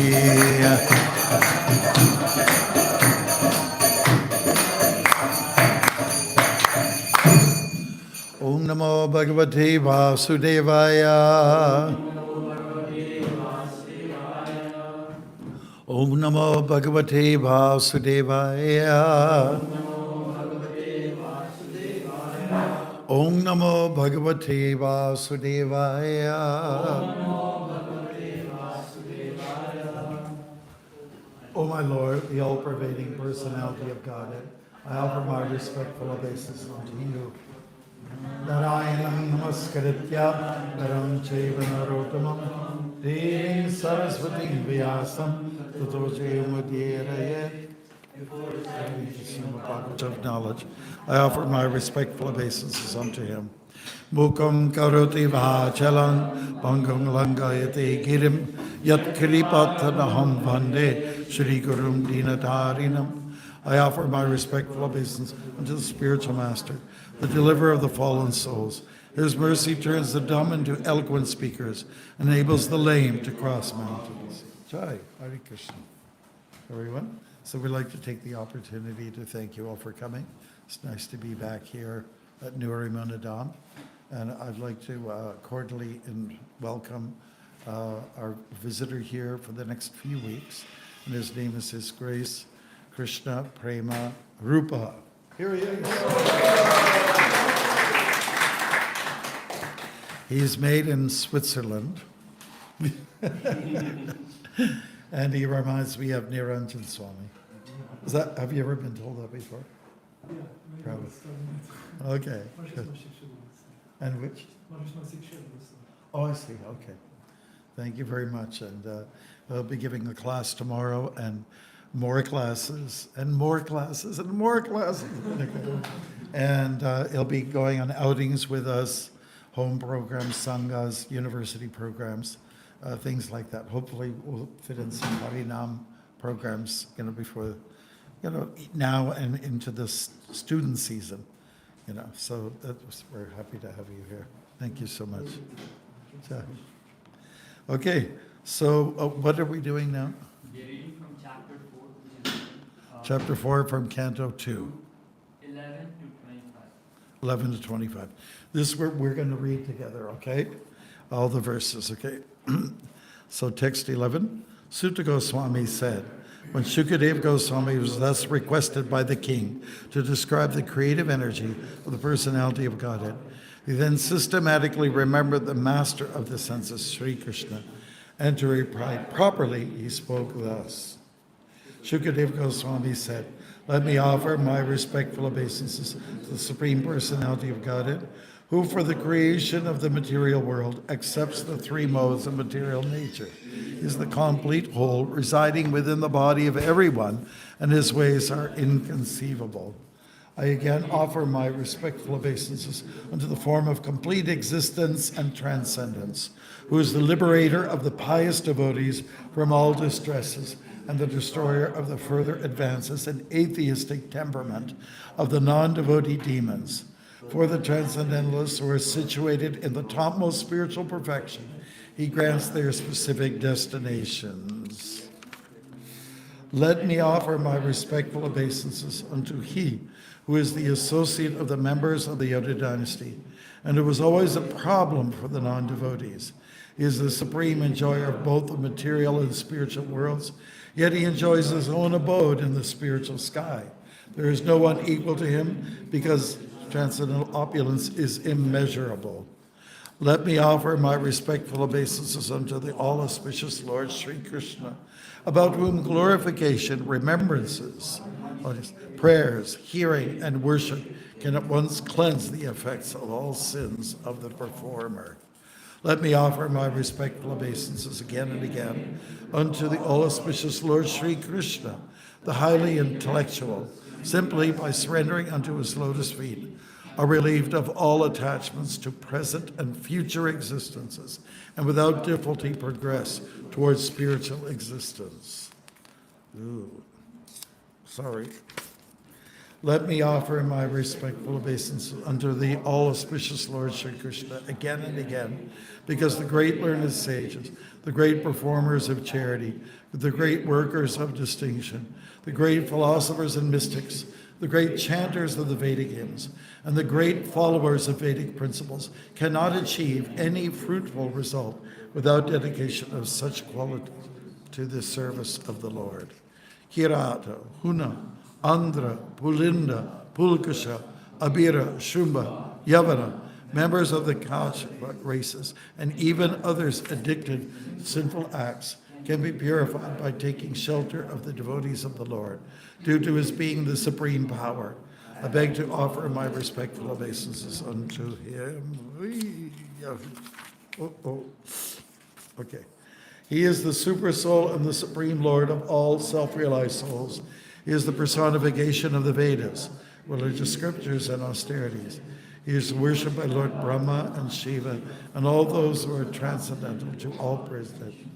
Om Namo Bhagavate Vasudevaya. Om Namo Bhagavate Vasudevaya. Om Namo Bhagavate Vasudevaya. O my Lord, the all-pervading personality of Godhead, I offer my respectful obeisance unto you. Narayanam namaskaritya naram chaiva narottamam devim saraswatim vyasam tato jayamudhyerayet. Of knowledge, I offer my respectful obeisances unto him. Mukam karoti vachalan bangam langayate girim yat kripatanaham vande Shri Gurum Dinatarinam. I offer my respectful obeisance unto the spiritual master, the deliverer of the fallen souls. His mercy turns the dumb into eloquent speakers, enables the lame to cross mountains. Jai, Hare Krishna. Everyone. So we'd like to take the opportunity to thank you all for coming. It's nice to be back here at Nuri Munadam. And I'd like to cordially welcome our visitor here for the next few weeks. And his name is His Grace Krishna Prema Rupa. Here he is. He's made in Switzerland. And he reminds me of Niranjan Swami. Have you ever been told that before? Yeah. Probably. Okay. Good. And which? Oh, I see. Okay. Thank you very much. And we'll be giving a class tomorrow, and more classes, and more classes, and more classes. And he'll be going on outings with us, home programs, sanghas, university programs. Things like that. Hopefully we'll fit in some Harinam programs, before, now and into the student season, So we're happy to have you here. Thank you so much. Okay, so what are we doing now? We're reading from chapter 4, which is Chapter 4 from Canto 2. 11 to 25. 11 to 25. This we're going to read together, okay? All the verses, okay? So text 11, Sutta Goswami said, when Shukadeva Goswami was thus requested by the king to describe the creative energy of the personality of Godhead, he then systematically remembered the master of the senses, Sri Krishna, and to reply properly, he spoke thus. Shukadeva Goswami said, let me offer my respectful obeisances to the Supreme Personality of Godhead, who for the creation of the material world accepts the three modes of material nature, is the complete whole residing within the body of everyone, and his ways are inconceivable. I again offer my respectful obeisances unto the form of complete existence and transcendence, who is the liberator of the pious devotees from all distresses, and the destroyer of the further advances in atheistic temperament of the non-devotee demons. For the transcendentalists who are situated in the topmost spiritual perfection, he grants their specific destinations. Let me offer my respectful obeisances unto he who is the associate of the members of the Yoda dynasty, and who was always a problem for the non-devotees. He is the supreme enjoyer of both the material and spiritual worlds, yet he enjoys his own abode in the spiritual sky. There is no one equal to him, because transcendental opulence is immeasurable. Let me offer my respectful obeisances unto the all-auspicious Lord Sri Krishna, about whom glorification, remembrances, prayers, hearing, and worship can at once cleanse the effects of all sins of the performer. Let me offer my respectful obeisances again and again unto the all-auspicious Lord Sri Krishna, the highly intellectual, simply by surrendering unto his lotus feet, are relieved of all attachments to present and future existences, and without difficulty progress towards spiritual existence. Sorry. Let me offer my respectful obeisance unto thee, all auspicious Lord Sri Krishna, again and again, because the great learned sages, the great performers of charity, the great workers of distinction, the great philosophers and mystics, the great chanters of the Vedic hymns, and the great followers of Vedic principles cannot achieve any fruitful result without dedication of such qualities to the service of the Lord. Kirata, Huna, Andhra, Pulinda, Pulkasha, Abira, Shumba, Yavana, members of the Kaushika races, and even others addicted to sinful acts, can be purified by taking shelter of the devotees of the Lord, due to his being the supreme power. I beg to offer my respectful obeisances unto him. Okay. He is the super soul and the supreme Lord of all self-realized souls. He is the personification of the Vedas, religious scriptures, and austerities. He is worshipped by Lord Brahma and Shiva and all those who are transcendental to all presentation.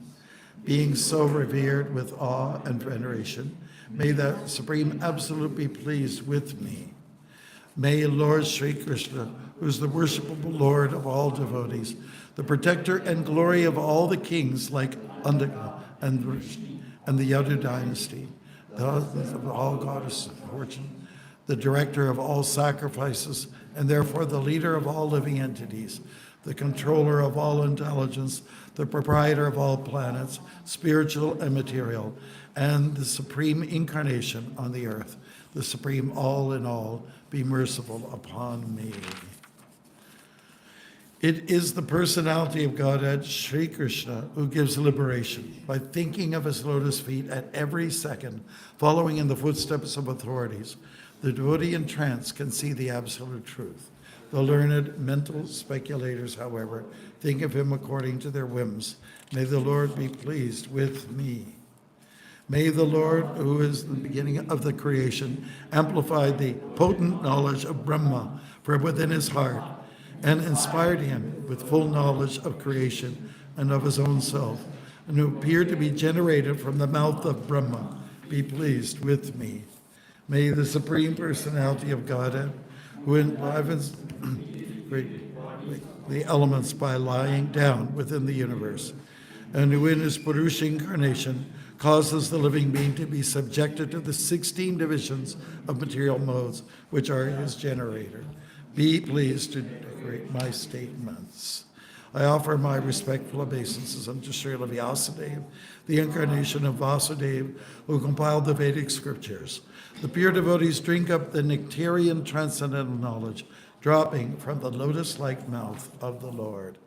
Being so revered with awe and veneration, may the Supreme Absolute be pleased with me. May Lord Sri Krishna, who is the worshipable Lord of all devotees, the protector and glory of all the kings like Andhaka and the Yadu dynasty, the husbands of all goddesses of fortune, the director of all sacrifices, and therefore the leader of all living entities, the controller of all intelligence, the proprietor of all planets, spiritual and material, and the supreme incarnation on the earth, the supreme all in all, be merciful upon me. It is the personality of Godhead, Sri Krishna, who gives liberation by thinking of his lotus feet at every second, following in the footsteps of authorities. The devotee in trance can see the absolute truth. The learned mental speculators, however, think of him according to their whims. May the Lord be pleased with me. May the Lord, who is the beginning of the creation, amplify the potent knowledge of Brahma from within his heart, and inspired him with full knowledge of creation and of his own self, and who appeared to be generated from the mouth of Brahma, be pleased with me. May the Supreme Personality of Godhead, who enlivens the elements by lying down within the universe, and who in his Purusha incarnation causes the living being to be subjected to the 16 divisions of material modes, which are his generator, be pleased to decorate my statements. I offer my respectful obeisances unto Srila Vyasadeva, the incarnation of Vasudeva, who compiled the Vedic scriptures. The pure devotees drink up the nectarian transcendental knowledge dropping from the lotus-like mouth of the Lord.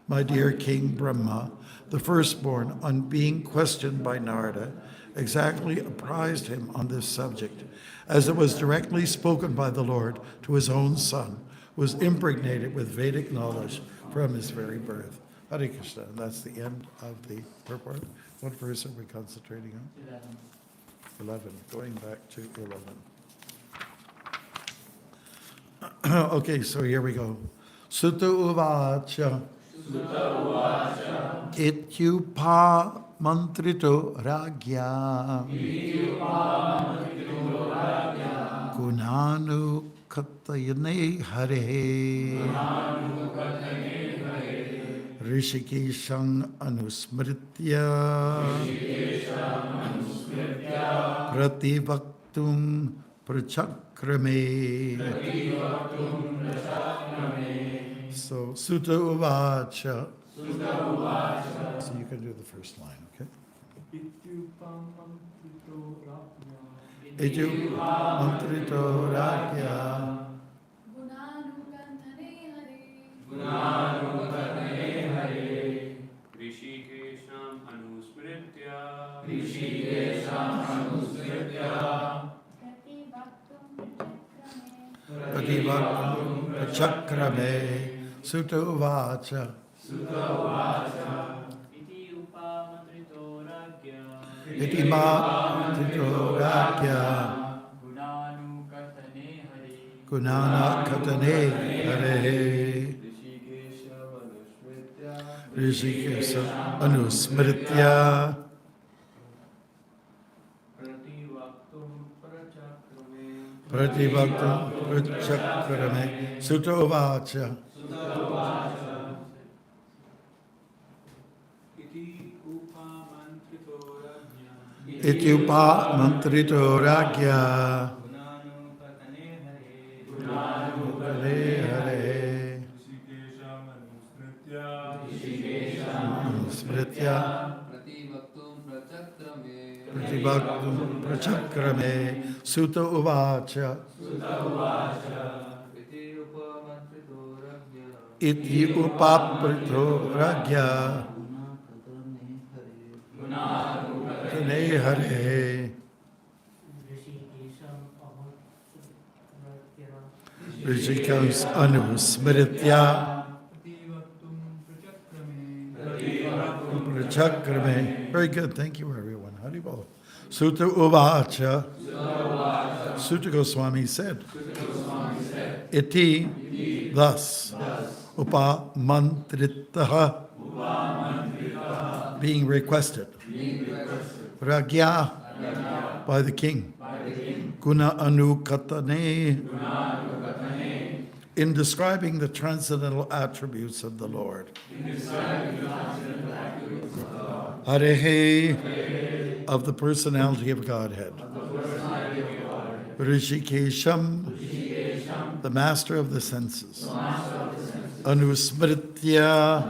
My dear King Brahma, the firstborn, on being questioned by Narada, exactly apprised him on this subject, as it was directly spoken by the Lord to his own son, who was impregnated with Vedic knowledge from his very birth. Hare Krishna. And that's the end of the purport. What verse are we concentrating on? 11. Going back to 11. Okay, so here we go. Sutta uvacha. Ityupa mantrito ragya. Gunanu katayane hare. Rishikeshang anusmritya. Prativaktum prachakrame. So, Sutta Uvacha. So you can do the first line, okay? Itu mantrito rakya. Rishikesham anusmritya. Prativaktum prachakrame. Sutta Uvacha. Iti upamantrito ragya. Iti mantrito rakya. Gunanu katane hari. Gunana katane hare. Rishikesha anusmritya. Pratibhaktam prachakrame Sutta uvacha. Ityupa mantrito ragya. Hare Hare. Smritya. Pratibhaktam prachakrame Sutta uvacha. Iti upaprito ragya. Hare Hare. Rishikams anusmritya. Prachakrame. Very good. Thank you, everyone. Haribol. Sutta uvacha. Sutta Goswami said. Iti. Thus. Upa mantritaha. Being requested. Ragya. By the king. Guna anukatane. In describing the transcendental attributes of the Lord. Harehe. Of the personality of Godhead. Rishikesham. The master of the senses. Anusmritya.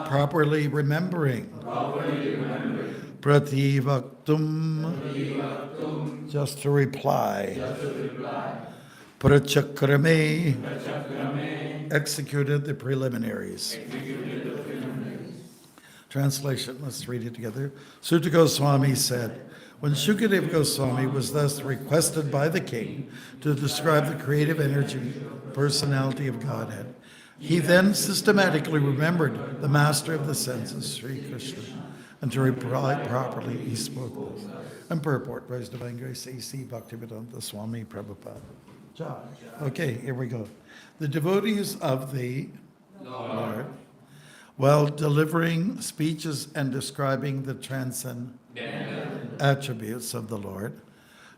Properly remembering. Prativaktum. Just to reply. Prachakrame. Executed the preliminaries. Translation, let's read it together. Sutta Goswami said, when Shukadeva Goswami was thus requested by the king to describe the creative energy, personality of Godhead, he then systematically remembered the master of the senses, Sri Krishna, and to reply properly, he spoke this. And purport, Praise Divine Grace, A.C. Bhaktivedanta Swami Prabhupada. Jai. Okay, here we go. The devotees of the Lord, while delivering speeches and describing the transcendent attributes of the Lord,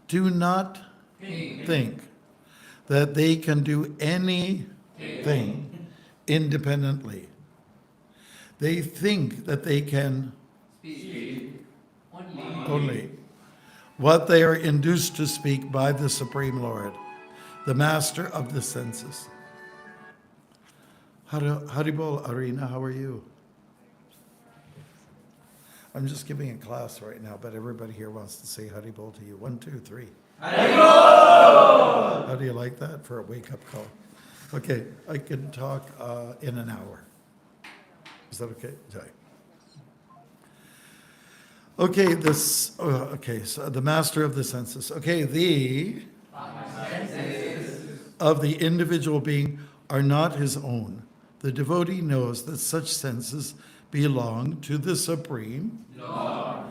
do not think that they can do anything independently. They think that they can only what they are induced to speak by the Supreme Lord, the master of the senses. Haribol Arena, how are you? I'm just giving a class right now, but everybody here wants to say Haribol to you. 1, 2, 3. Haribol! How do you like that for a wake-up call? Okay, I can talk in an hour. Is that okay? Jai. Okay, so the master of the senses. Okay, of the individual being are not his own. The devotee knows that such senses belong to the Supreme Lord,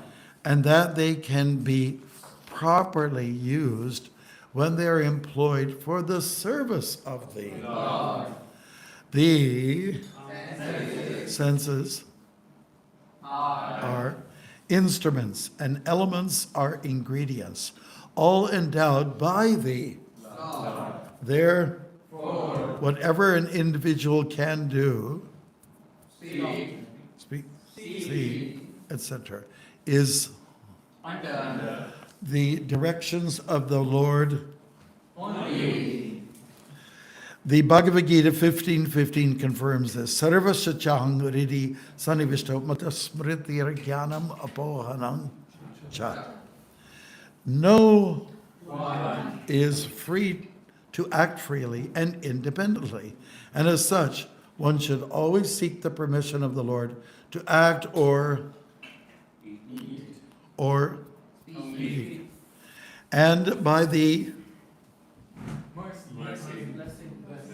and that they can be properly used when they are employed for the service of the Lord. The senses are instruments, and elements are ingredients, all endowed by the Lord. Therefore, whatever an individual can do, speak, see, etc., is under the directions of the Lord only. The Bhagavad Gita 15:15 confirms this. Sarvasya chahang ridi sanivishto matasmriti jnanam apohanam cha. No one is free to act freely and independently, and as such, one should always seek the permission of the Lord to act or speak. And by the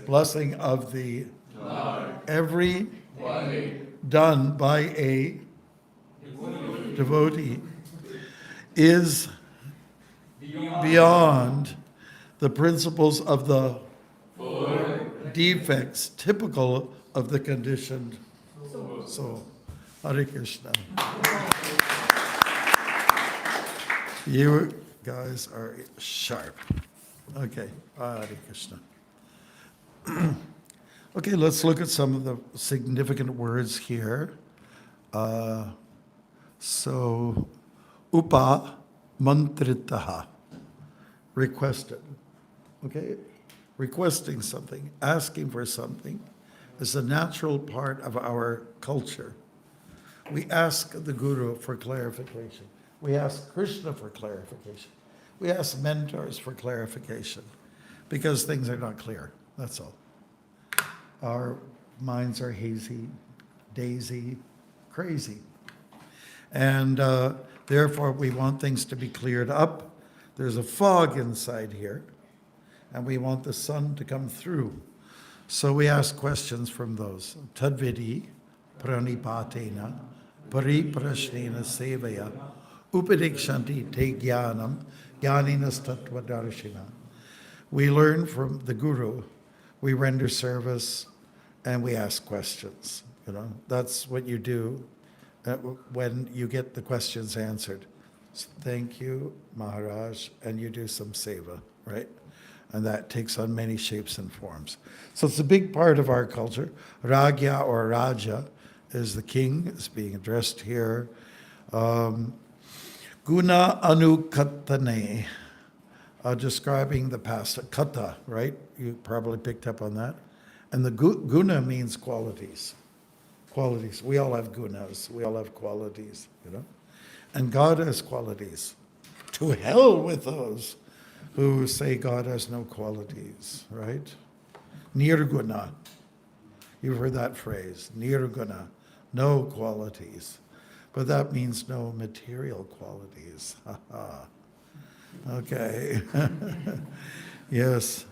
blessing of the Lord, every done by a devotee is beyond the principles of the defects typical of the conditioned soul. Hare Krishna. You guys are sharp. Okay, Hare Krishna. Okay, let's look at some of the significant words here. So, upa mantritaha, requested. Okay, requesting something, asking for something is a natural part of our culture. We ask the Guru for clarification. We ask Krishna for clarification. We ask mentors for clarification because things are not clear. That's all. Our minds are hazy, daisy, crazy. And therefore, we want things to be cleared up. There's a fog inside here, and we want the sun to come through. So we ask questions from those. Tadvidi, pranipatena, pariprashnena sevaya, upadikshanti te jnanam, jnaninas tattvadarshina. We learn from the Guru, we render service, and we ask questions. You know, that's what you do when you get the questions answered. So thank you, Maharaj, and you do some seva, right? And that takes on many shapes and forms. So it's a big part of our culture. Ragya or Raja is the king, is being addressed here. Guna anukatane, describing the past. Kata, right? You probably picked up on that. And the guna means qualities. Qualities. We all have gunas. We all have qualities, you know. And God has qualities. To hell with those who say God has no qualities, right? Nirguna. You've heard that phrase, nirguna, no qualities. But that means no material qualities. Okay. Yes.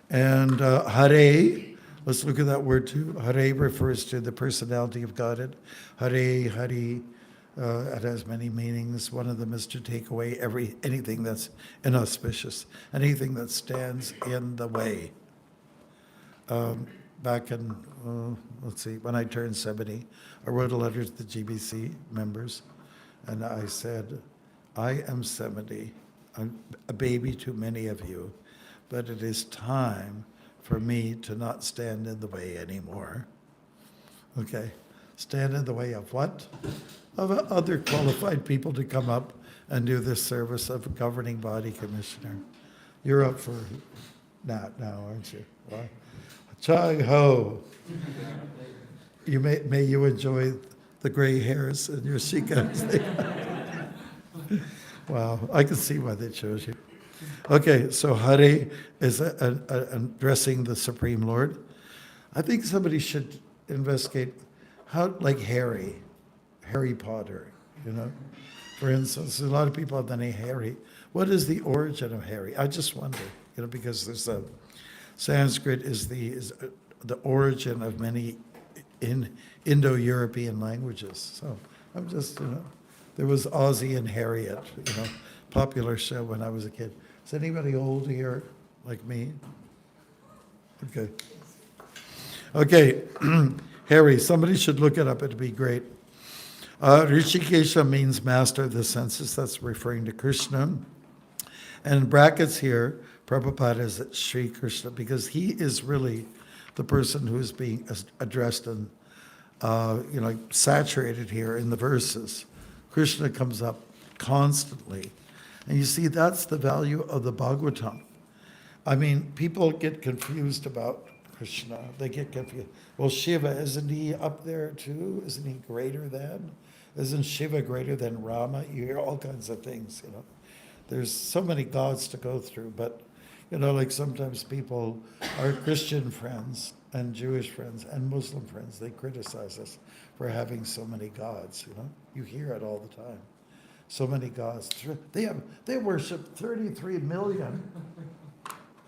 And Hare, let's look at that word too. Hare refers to the personality of Godhead. Hare, Hari. It has many meanings. One of them is to take away anything that's inauspicious, anything that stands in the way. Back in, let's see, when I turned 70, I wrote a letter to the GBC members, and I said, I am 70. I'm a baby to many of you, but it is time for me to not stand in the way anymore. Okay? Stand in the way of what? Of other qualified people to come up and do this service of governing body commissioner. You're up for that now, aren't you? Well, Chag ho. You may you enjoy the gray hairs in your shikas. Wow, I can see why they chose you. Okay, so Hare is addressing the Supreme Lord. I think somebody should investigate how, like Harry Potter, you know. For instance, a lot of people have the name Harry. What is the origin of Harry? I just wonder, you know, because there's a Sanskrit is the origin of many Indo-European languages. So I'm just, you know, there was Ozzie and Harriet, you know, popular show when I was a kid. Is anybody old here like me? Okay. Okay, Harry, somebody should look it up. It'd be great. Rishikesha means master of the senses. That's referring to Krishna. And in brackets here, Prabhupada is Sri Krishna because he is really the person who is being addressed and saturated here in the verses. Krishna comes up constantly. And you see, that's the value of the Bhagavatam. I mean, people get confused about Krishna. They get confused. Well, Shiva, isn't he up there too? Isn't he greater than? Isn't Shiva greater than Rama? You hear all kinds of things, you know. There's so many gods to go through, but, you know, like sometimes people, our Christian friends and Jewish friends and Muslim friends, they criticize us for having so many gods, you know. You hear it all the time. So many gods. They worship 33 million.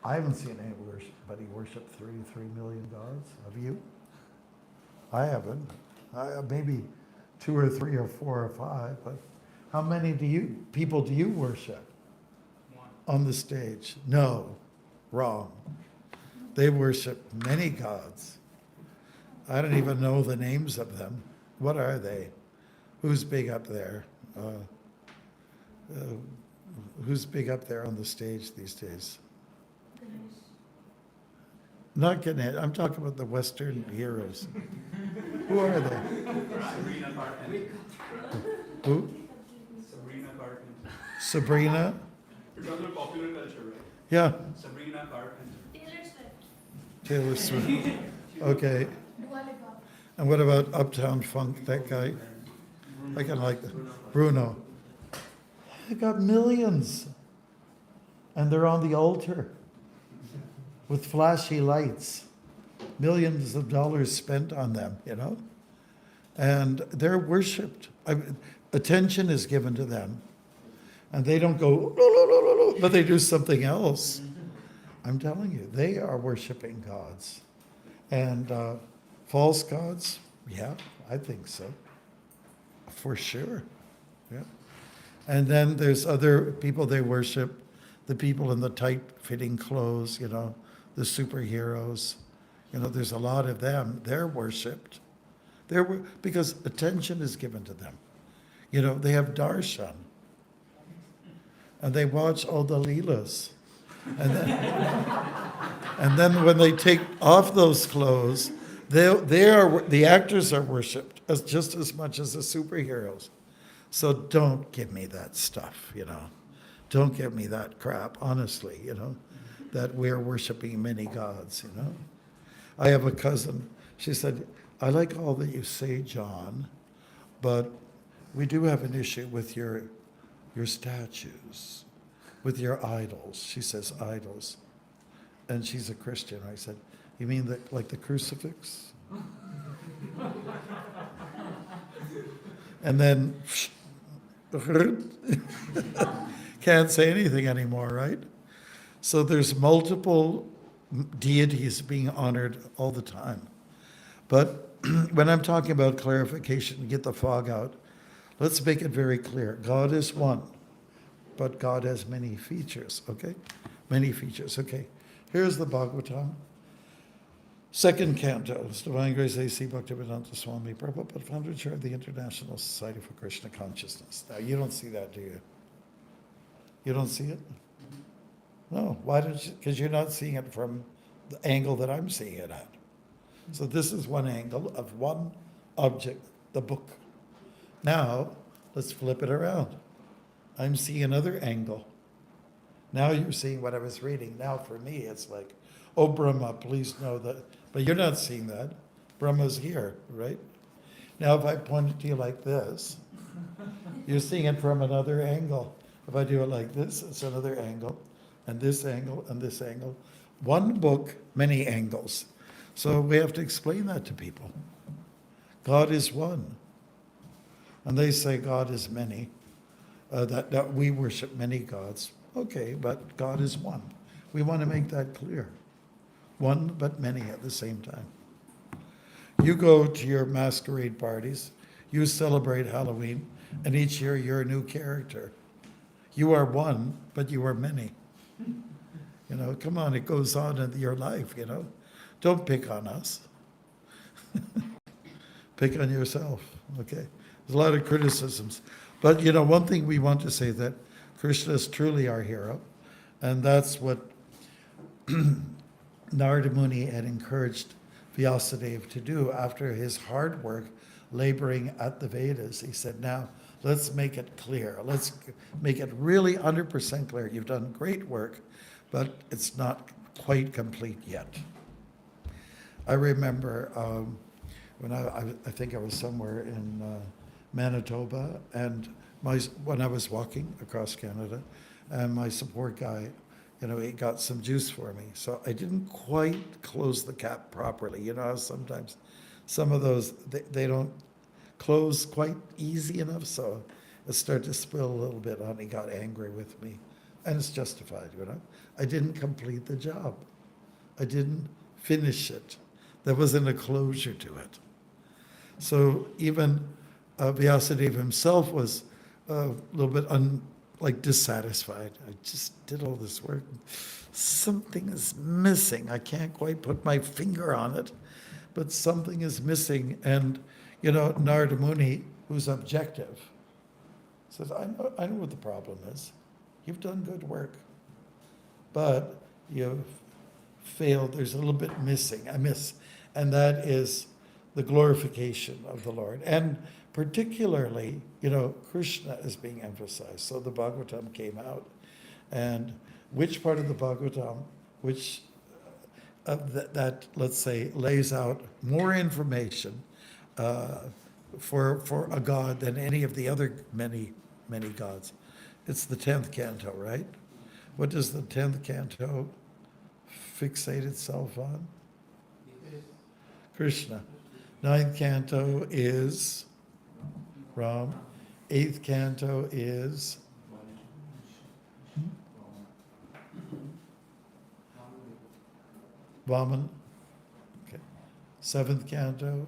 I haven't seen anybody worship 33 million gods. Have you? I haven't. Maybe 2 or 3 or 4 or 5. But how many people do you worship? One. On the stage? No, wrong. They worship many gods. I don't even know the names of them. What are they? Who's big up there? Who's big up there on the stage these days? Not Ganesh. I'm talking about the Western heroes. Who are they? Sabrina Carpenter. Who? Sabrina Carpenter. Sabrina? It's under popular culture, right? Yeah, Sabrina Carpenter. Taylor Swift. Okay. And what about Uptown Funk, that guy? I can like that. Bruno. They got millions. And they're on the altar with flashy lights. Millions of dollars spent on them, you know? And they're worshipped. Attention is given to them. And they don't go, "No, no, no, no, no," but they do something else. I'm telling you, they are worshiping gods. And false gods, yeah, I think so. For sure. Yeah. And then there's other people they worship, the people in the tight-fitting clothes, you know, the superheroes. You know, there's a lot of them. They're worshipped. Because attention is given to them. You know, they have darshan. And they watch all the leelas. And then when they take off those clothes, the actors are worshipped just as much as the superheroes. So don't give me that stuff, you know. Don't give me that crap, honestly, you know, that we're worshiping many gods, you know. I have a cousin, she said, "I like all that you say, John, but we do have an issue with your statues, with your idols." She says, idols. And she's a Christian. I said, "You mean like the crucifix?" And then, can't say anything anymore, right? So there's multiple deities being honored all the time. But when I'm talking about clarification, get the fog out, let's make it very clear. God is one, but God has many features, okay? Many features, okay. Here's the Bhagavatam. Second canto, His Divine Grace A.C. Bhaktivedanta Swami Prabhupada, founder chair of the International Society for Krishna Consciousness. Now, you don't see that, do you? You don't see it? No. Why don't you? Because you're not seeing it from the angle that I'm seeing it at. So this is one angle of one object, the book. Now, let's flip it around. I'm seeing another angle. Now you're seeing what I was reading. Now for me, it's like, "Oh, Brahma, please know that." But you're not seeing that. Brahma's here, right? Now if I point it to you like this, you're seeing it from another angle. If I do it like this, it's another angle, and this angle, and this angle. One book, many angles. So we have to explain that to people. God is one. And they say God is many, that we worship many gods. Okay, but God is one. We want to make that clear. One, but many at the same time. You go to your masquerade parties, you celebrate Halloween, and each year you're a new character. You are one, but you are many. You know, come on, it goes on in your life, you know. Don't pick on us. Pick on yourself, okay? There's a lot of criticisms. But, you know, one thing we want to say that Krishna is truly our hero, and that's what Narada Muni had encouraged Vyasadeva to do after his hard work laboring at the Vedas. He said, now, let's make it clear. Let's make it really 100% clear. You've done great work, but it's not quite complete yet. I remember when I think I was somewhere in Manitoba, and when I was walking across Canada, and my support guy, you know, he got some juice for me. So I didn't quite close the cap properly. You know how sometimes some of those, they don't close quite easy enough, so it started to spill a little bit on. He got angry with me, and it's justified, you know. I didn't complete the job. I didn't finish it. There wasn't a closure to it. So even Vyasadeva himself was a little bit dissatisfied. I just did all this work. Something is missing. I can't quite put my finger on it, but something is missing. And, you know, Narada Muni, who's objective, says, I know what the problem is. You've done good work, but you've failed. There's a little bit missing, a miss, and that is the glorification of the Lord. And particularly, Krishna is being emphasized. So the Bhagavatam came out. And which part of the Bhagavatam, which that let's say, lays out more information for a god than any of the other many gods? It's the 10th canto, right? What does the 10th canto fixate itself on? Krishna. 9th canto is Ram. 8th canto is Vaman. Okay. 7th canto.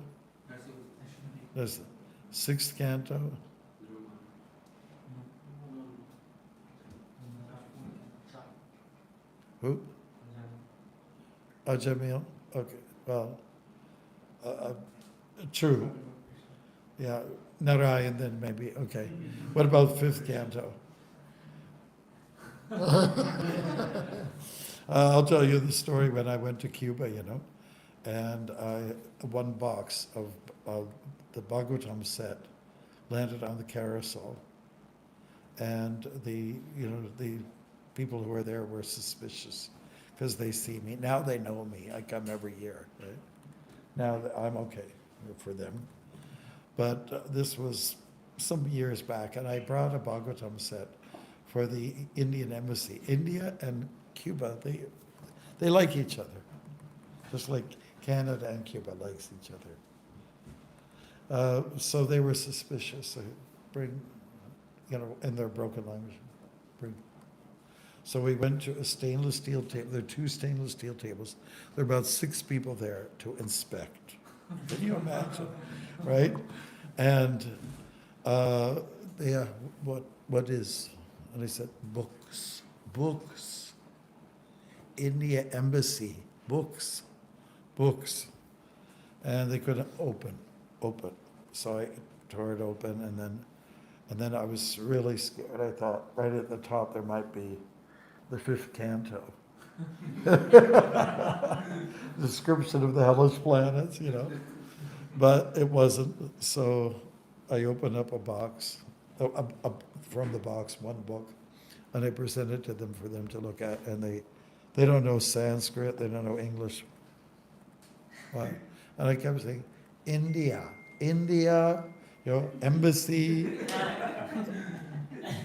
There's the 6th canto. Who? Ajamil? Okay, well, true. Yeah, Narayan then maybe, okay. What about 5th canto? I'll tell you the story when I went to Cuba, and one box of the Bhagavatam set landed on the carousel, and the people who were there were suspicious because they see me. Now they know me. I come every year, right? Now I'm okay for them. But this was some years back, and I brought a Bhagavatam set for the Indian embassy. India and Cuba, they like each other, just like Canada and Cuba likes each other. So they were suspicious. They bring, in their broken language, bring. So we went to a stainless steel table. There are 2 stainless steel tables. There are about 6 people there to inspect. Can you imagine, right? And what is? And I said, books. India embassy, books. And they couldn't open. So I tore it open, and then I was really scared. I thought right at the top there might be the 5th canto. Description of the hellish planets, But it wasn't. So I opened up a box, from the box, one book, and I presented to them for them to look at, and they don't know Sanskrit, they don't know English. Why? And I kept saying, India, embassy,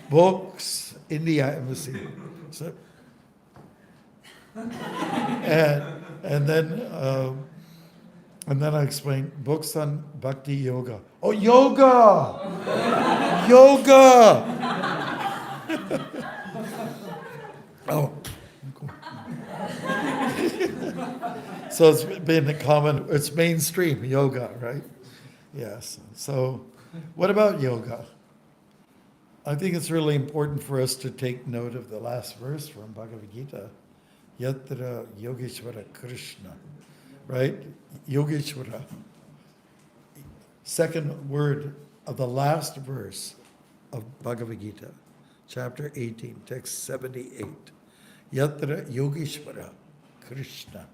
books, India embassy. So, and then I explained books on bhakti yoga. Oh, yoga! Oh. So it's been it's mainstream yoga, right? Yes. So what about yoga? I think it's really important for us to take note of the last verse from Bhagavad Gita. Yatra Yogeshwara Krishna, right? Yogeshwara. Second word of the last verse of Bhagavad Gita, chapter 18, text 78. Yatra Yogeshwara Krishna.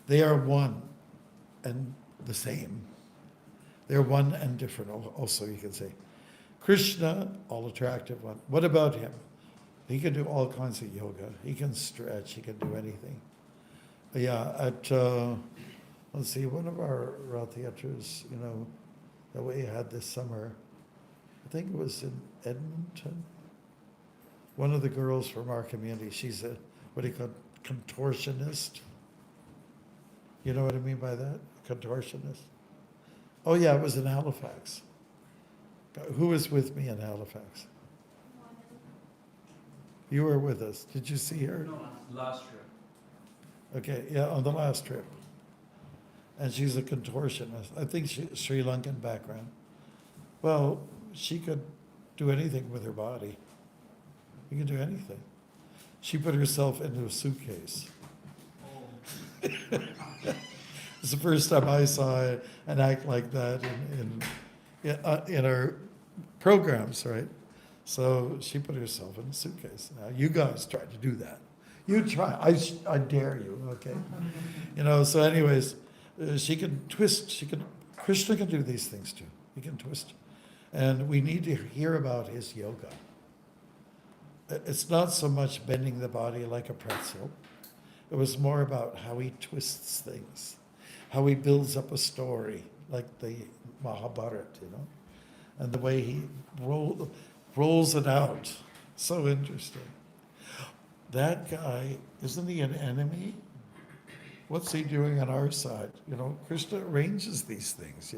They are one and the same. They're one and different also, you can say. Krishna, all attractive one. What about him? He can do all kinds of yoga. He can stretch. He can do anything. Yeah, at, let's see, one of our Rath Yatras, that we had this summer, I think it was in Edmonton. One of the girls from our community, she's a, what do you call it, contortionist. You know what I mean by that? Contortionist. Oh yeah, it was in Halifax. Who was with me in Halifax? You were with us. Did you see her? No, last trip. Okay, yeah, on the last trip. And she's a contortionist. I think Sri Lankan background. Well, she could do anything with her body. You can do anything. She put herself into a suitcase. It's the first time I saw an act like that in our programs, right? So she put herself in a suitcase. Now, you guys tried to do that. You try. I dare you, okay? So anyways, she can twist. Krishna can do these things too. He can twist. And we need to hear about his yoga. It's not so much bending the body like a pretzel. It was more about how he twists things, how he builds up a story like the Mahabharata, and the way he rolls it out. So interesting. That guy, isn't he an enemy? What's he doing on our side? Krishna arranges these things,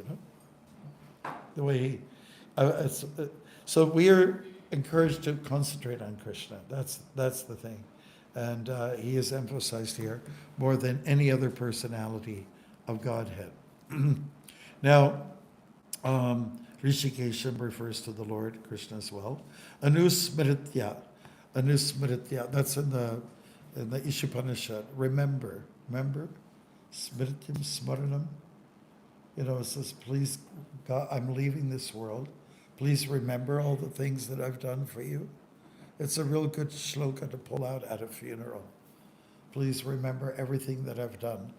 the way he. So we are encouraged to concentrate on Krishna. That's the thing. And he is emphasized here more than any other personality of Godhead. Now, Rishikesham refers to the Lord Krishna as well. Anusmritya, that's in the Ishopanishad. Remember, Smrityam Smaranam. It says, please, God, I'm leaving this world. Please remember all the things that I've done for you. It's a real good shloka to pull out at a funeral. Please remember everything that I've done,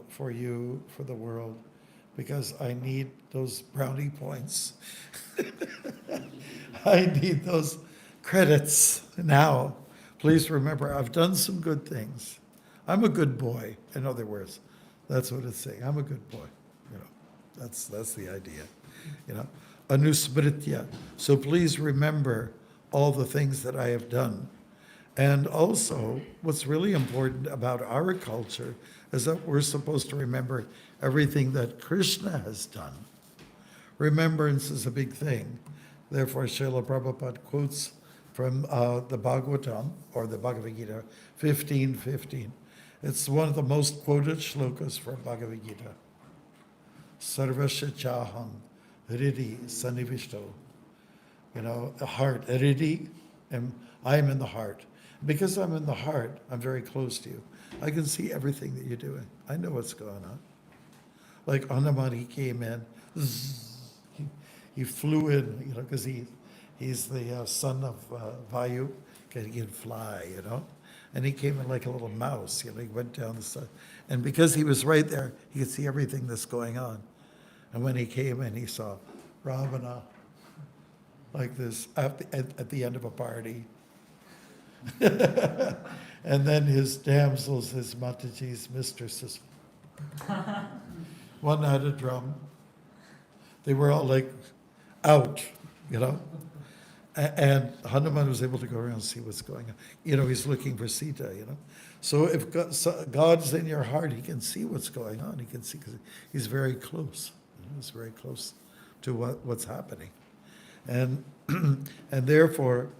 for you, for the world, because I need those brownie points. I need those credits now. Please remember, I've done some good things. I'm a good boy, in other words. That's what it's saying. I'm a good boy. That's the idea. Anusmritya. So please remember all the things that I have done. And also, what's really important about our culture is that we're supposed to remember everything that Krishna has done. Remembrance is a big thing. Therefore, Srila Prabhupada quotes from the Bhagavatam, or the Bhagavad Gita, 15:15. It's one of the most quoted shlokas from Bhagavad Gita. Sarvasya chaham hridi sanivishto. The heart, hridi, and I am in the heart. Because I'm in the heart, I'm very close to you. I can see everything that you're doing. I know what's going on. Like Hanuman, he came in, he flew in, because he's the son of Vayu, he can fly, And he came in like a little mouse, he went down the side. And because he was right there, he could see everything that's going on. And when he came in, he saw Ravana like this at the end of a party. And then his damsels, his Mataji's mistresses. One had a drum. They were all like out, And Hanuman was able to go around and see what's going on. He's looking for Sita, So if God's in your heart, he can see what's going on. He can see, because he's very close. He's very close to what's happening. And therefore,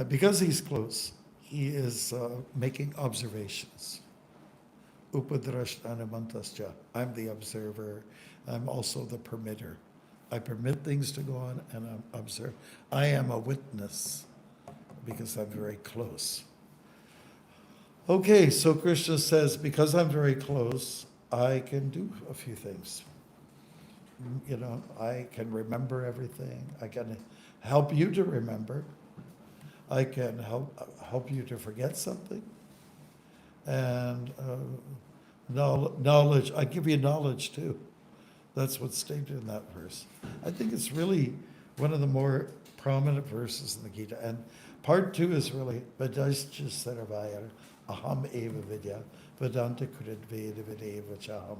because he's close, he is making observations. Upadrashthanamantascha. I'm the observer. I'm also the permitter. I permit things to go on and I observe. I am a witness because I'm very close. Okay, so Krishna says, because I'm very close, I can do a few things. I can remember everything. I can help you to remember. I can help you to forget something. And knowledge, I give you knowledge too. That's what's stated in that verse. I think it's really one of the more prominent verses in the Gita. And part 2 is really, Vedascha Sarvayar, Aham Eva Vidya, Vedanta Kurid Veda Videva Chaham.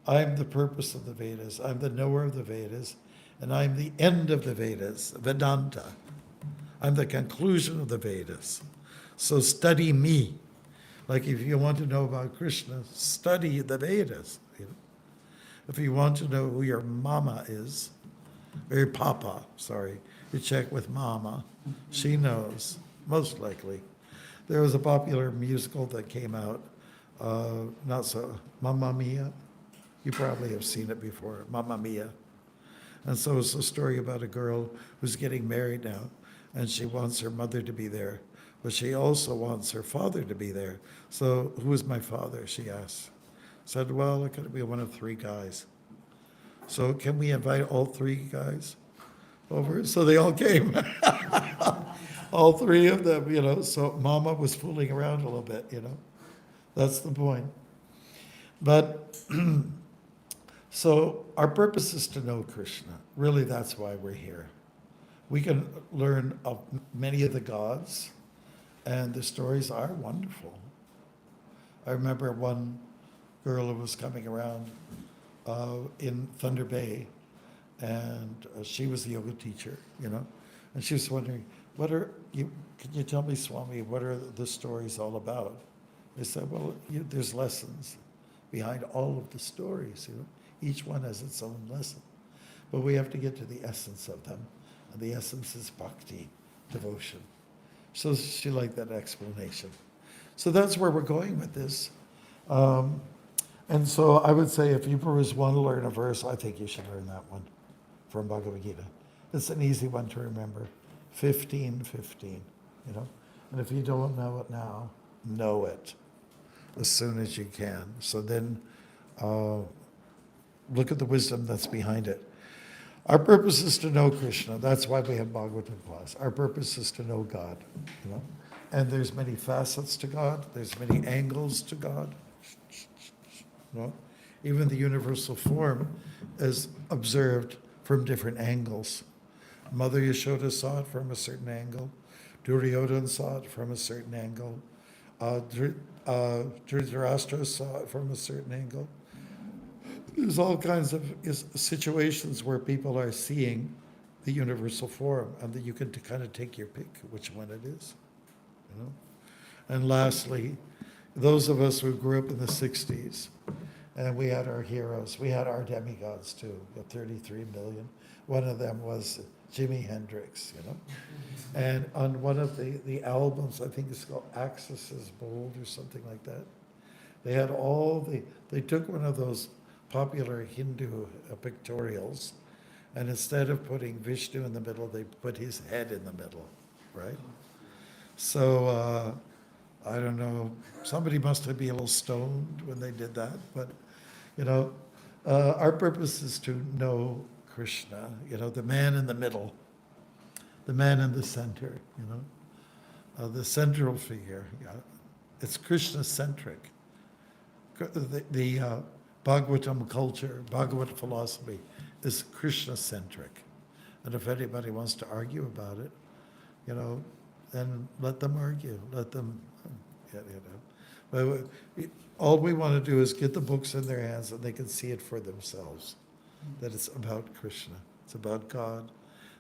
I'm the purpose of the Vedas. I'm the knower of the Vedas. And I'm the end of the Vedas, Vedanta. I'm the conclusion of the Vedas. So study me. Like if you want to know about Krishna, study the Vedas. If you want to know who your mama is, or your papa, you check with mama. She knows, most likely. There was a popular musical that came out, Mamma Mia. You probably have seen it before, Mamma Mia. And so it's a story about a girl who's getting married now, and she wants her mother to be there, but she also wants her father to be there. So who is my father, she asks. Said, well, it could be one of 3 guys. So can we invite all 3 guys over? So they all came. All three of them, so Mama was fooling around a little bit, That's the point. But, so our purpose is to know Krishna. Really, that's why we're here. We can learn of many of the gods, and the stories are wonderful. I remember one girl who was coming around in Thunder Bay, and she was the yoga teacher, and she was wondering, can you tell me, Swami, what are the stories all about? I said, well, there's lessons behind all of the stories, Each one has its own lesson. But we have to get to the essence of them. And the essence is bhakti, devotion. So she liked that explanation. So that's where we're going with this. And so I would say if you want to learn a verse, I think you should learn that one from Bhagavad Gita. It's an easy one to remember. 15:15, And if you don't know it now, know it as soon as you can. So then look at the wisdom that's behind it. Our purpose is to know Krishna. That's why we have Bhagavatam class. Our purpose is to know God, And there's many facets to God. There's many angles to God. Even the universal form is observed from different angles. Mother Yashoda saw it from a certain angle. Duryodhana saw it from a certain angle. Dhritarashtra saw it from a certain angle. There's all kinds of situations where people are seeing the universal form, and that you can kind of take your pick which one it is. And lastly, those of us who grew up in the 60s, and we had our heroes, we had our demigods too, the 33 million. One of them was Jimi Hendrix, And on one of the albums, I think it's called Axis is Bold or something like that, they had they took one of those popular Hindu pictorials, and instead of putting Vishnu in the middle, they put his head in the middle, right? So, I don't know, somebody must have been a little stoned when they did that, but, our purpose is to know Krishna, the man in the middle, the man in the center, the central figure. It's Krishna-centric. The Bhagavatam culture, Bhagavad philosophy is Krishna-centric. And if anybody wants to argue about it, then let them argue, let them, But all we want to do is get the books in their hands and they can see it for themselves, that it's about Krishna. It's about God,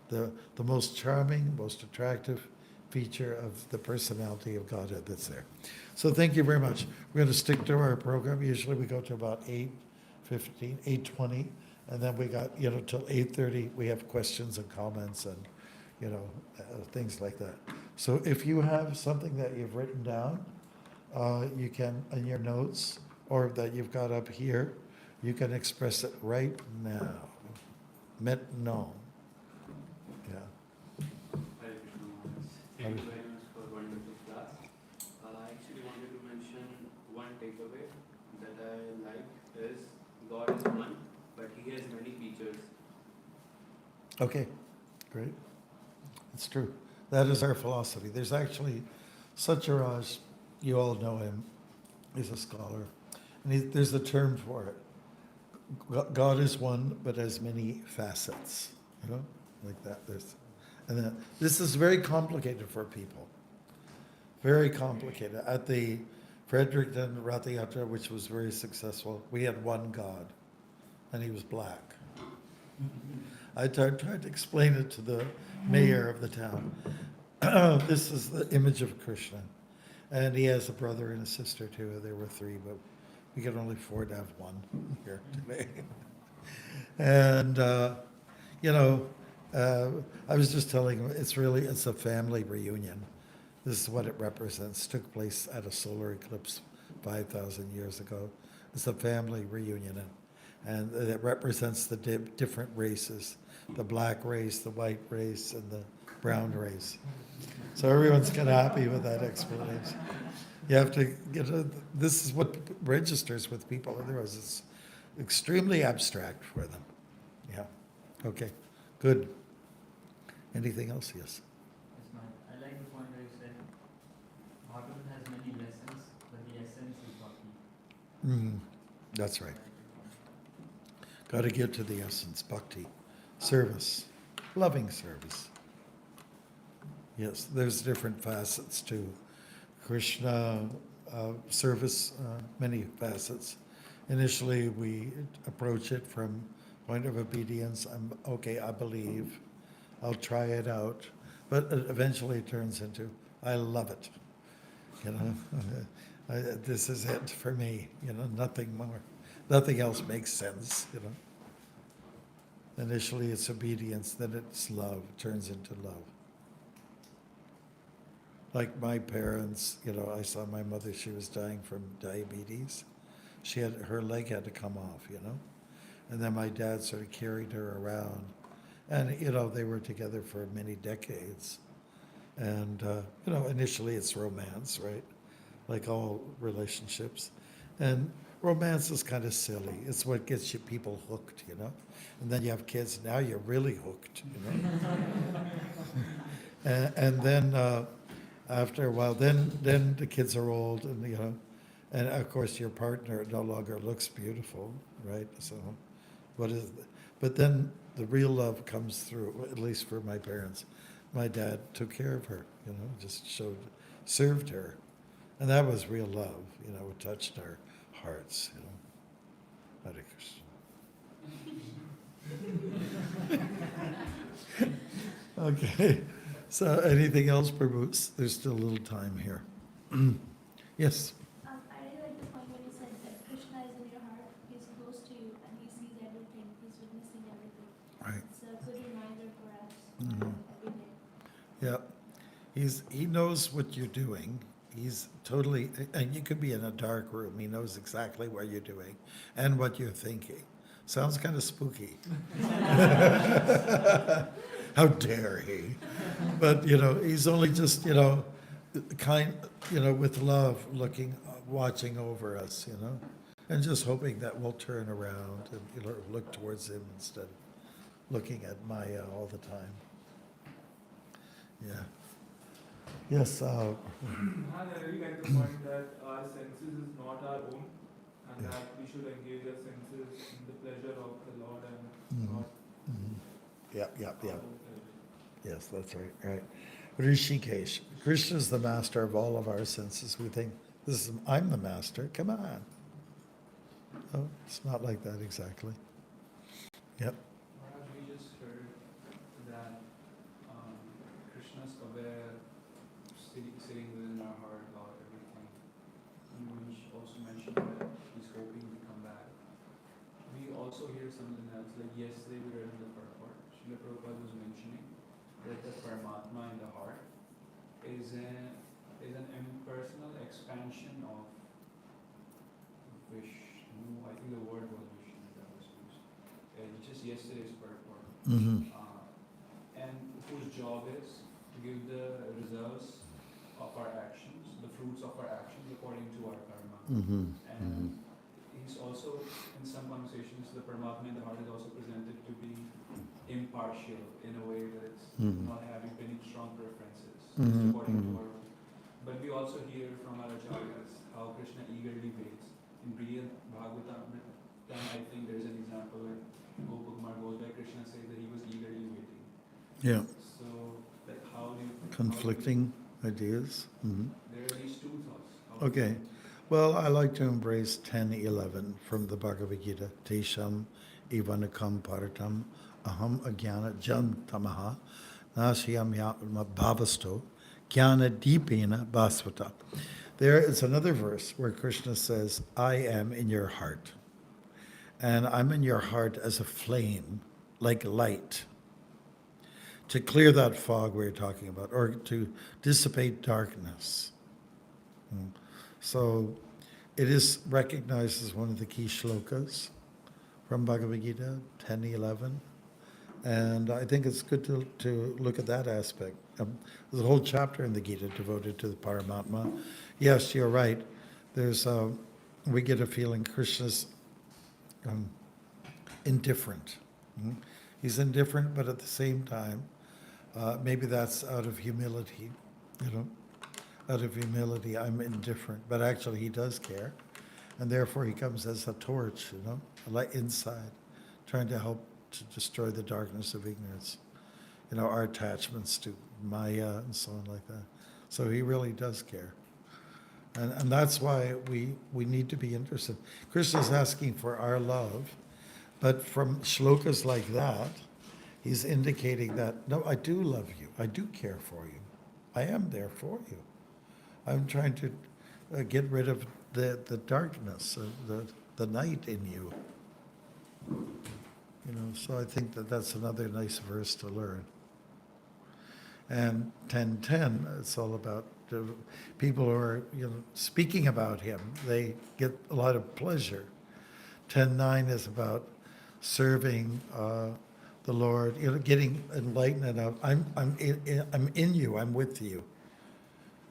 the most charming, most attractive feature of the personality of Godhead that's there. So thank you very much. We're going to stick to our program. Usually we go to about 8:15, 8:20, and then we got, till 8:30, we have questions and comments and, things like that. So if you have something that you've written down, you can, in your notes, or that you've got up here, you can express it right now. Maintenant. Yeah. Hare Krishna Maharaj. Thank you very much for wonderful class. I actually wanted to mention one takeaway that I like is God is one, but He has many features. Okay, great. It's true. That is our philosophy. There's actually Satyaraj, you all know him, he's a scholar, and there's a term for it. God is one, but has many facets, like that. And then, this is very complicated for people, very complicated. At the Fredericton Ratha Yatra, which was very successful, we had one God, and he was black. I tried to explain it to the mayor of the town. This is the image of Krishna. And he has a brother and a sister too. There were three, but we could only afford to have one here today. And, I was just telling him, it's a family reunion. This is what it represents. Took place at a solar eclipse 5,000 years ago. It's a family reunion. And it represents the different races, the black race, the white race, and the brown race. So everyone's kind of happy with that explanation. You have to this is what registers with people, otherwise it's extremely abstract for them. Yeah, okay, good. Anything else? Yes. Yes, ma'am. I like That's right. Got to get to the essence, bhakti, service, loving service. Yes, there's different facets to Krishna service, many facets. Initially, we approach it from point of obedience. Okay, I believe, I'll try it out, but it eventually turns into, I love it. You know, this is it for me. You know, nothing more, nothing else makes sense. You know, initially it's obedience, then it's love, turns into love. Like my parents, you know, I saw my mother, she was dying from diabetes. Her leg had to come off, you know. And then my dad sort of carried her around. And, you know, they were together for many decades. And, you know, initially it's romance, right? Like all relationships. And romance is kind of silly. It's what gets you people hooked, you know. And then you have kids, now you're really hooked, you know. and then after a while, then the kids are old, and you know, and of course your partner no longer looks beautiful, right? So, but then the real love comes through. At least for my parents, my dad took care of her, you know, just served her, and that was real love. You know, it touched our hearts. You know, Hare Krishna. Okay. So anything else, Prabhu? There's still a little time here. Yes. I really like the point when you said that Krishna is in your heart, he's close to you, and he sees everything, he's witnessing everything. Right. It's a good reminder for us every day. Yeah. He knows what you're doing. He's totally, and you could be in a dark room. He knows exactly what you're doing and what you're thinking. Sounds kind of spooky. How dare he? But, you know, he's only just, you know, with love watching over us, you know, and just hoping that we'll turn around and, you know, look towards him instead of looking at Maya all the time. Yeah. Yes. I really like the point that our senses is not our own, and Yeah. that we should engage our senses in the pleasure of the Lord and not. Yep. Yes, that's right. Right. Rishikesh. Krishna is the master of all of our senses. We think I'm the master. Come on. Oh, it's not like that exactly. Yep. Maharaj, we just heard that Krishna's aware, sitting within our heart about everything. You also mentioned that he's hoping we come back. We also hear something else, like yesterday we read in the purport, Srila Prabhupada was mentioning that the Paramatma in the heart is an impersonal expansion of Vishnu. I think the word was Vishnu that was used. Just yesterday's purport. And whose job is to give the results of our actions, the fruits of our actions according to our karma. And he's also, in some conversations, the Paramatma in the heart is also presented to be impartial in a way that it's not having any strong preferences according to our. But we also hear from our acharyas how Krishna eagerly waits. In Bhagavatam, I think there's an example where BHAKTMARGA goes by Krishna says that he was eagerly waiting. Yeah. So, like, how do you... Conflicting ideas. There are these two thoughts. Okay. Well, I like to embrace 10:11 from the Bhagavad Gita. Tesham ivanakam paratam aham agyana jan tamaha nasyam yatma bhavasto jnana deepena basvata. There is another verse where Krishna says, I am in your heart. And I'm in your heart as a flame, like light, to clear that fog we were talking about, or to dissipate darkness. So it is recognized as one of the key shlokas from Bhagavad Gita, 10:11. And I think it's good to look at that aspect. There's a whole chapter in the Gita devoted to the Paramatma. Yes, you're right. We get a feeling Krishna's indifferent. He's indifferent, but at the same time, maybe that's out of humility, you know. Out of humility, I'm indifferent, but actually he does care. And therefore he comes as a torch, a light inside, trying to help to destroy the darkness of ignorance, our attachments to Maya and so on like that. So he really does care. And that's why we need to be interested. Krishna's asking for our love, but from shlokas like that, he's indicating that, no, I do love you. I do care for you. I am there for you. I'm trying to get rid of the darkness, the night in you. So I think that's another nice verse to learn. And 10:10, it's all about people who are speaking about him. They get a lot of pleasure. 10:9 is about serving the Lord, getting enlightenment of I'm in you, I'm with you.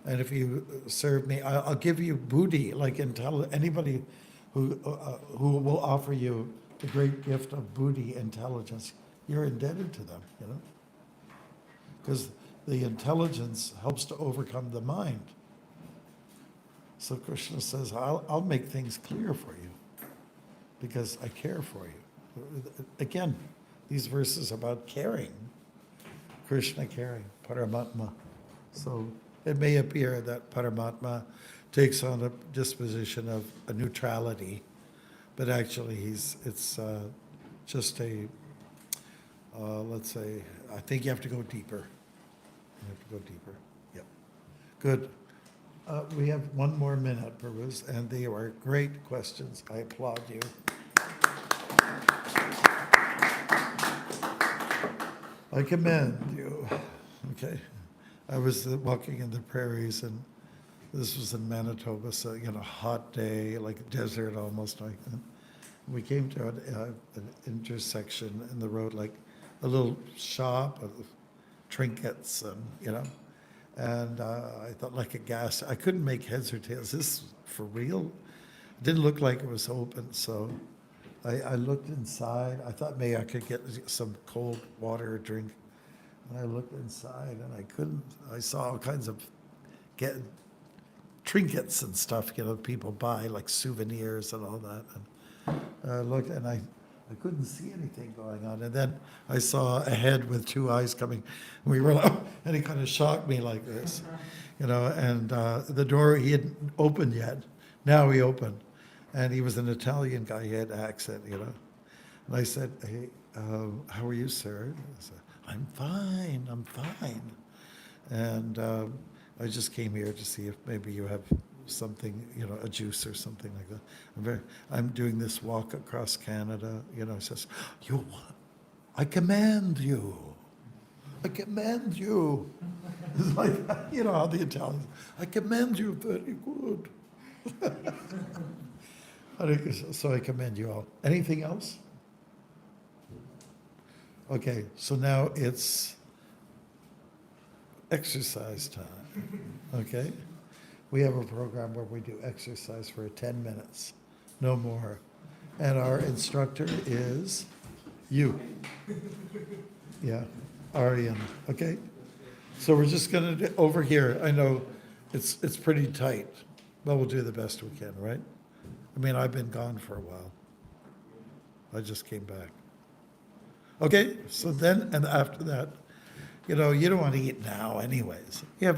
And if you serve me, I'll give you buddhi, like anybody who will offer you the great gift of buddhi, intelligence. You're indebted to them, because the intelligence helps to overcome the mind. So Krishna says, I'll make things clear for you because I care for you. Again, these verses about caring, Krishna caring, Paramatma. So it may appear that Paramatma takes on a disposition of a neutrality, but actually it's just let's say, I think you have to go deeper. You have to go deeper. Yep. Good. We have one more minute, Prabhus, and they are great questions. I applaud you. I commend you. Okay. I was walking in the prairies, and this was in Manitoba, so, hot day, like desert almost like that. We came to an intersection in the road, like a little shop of trinkets, and, and I thought like a gas. I couldn't make heads or tails. Is this for real? It didn't look like it was open, so I looked inside. I thought maybe I could get some cold water or drink. And I looked inside, and I couldn't. I saw all kinds of trinkets and stuff, people buy, like souvenirs and all that. And I looked, and I couldn't see anything going on. And then I saw a head with two eyes coming. And we were like, and he kind of shocked me like this, and the door, he hadn't opened yet. Now he opened. And he was an Italian guy. He had an accent, And I said, hey, how are you, sir? I said, I'm fine. And I just came here to see if maybe you have something, a juice or something like that. I'm doing this walk across Canada, He says, I command you. It's like, how the Italians, I commend you, very good. So I commend you all. Anything else? Okay, so now it's exercise time, okay? We have a program where we do exercise for 10 minutes, no more. And our instructor is you. Yeah, Aryan, okay? So we're just gonna do over here. I know it's pretty tight, but we'll do the best we can, right? I mean, I've been gone for a while. I just came back. Okay, so then, and after that, you don't want to eat now anyways. You have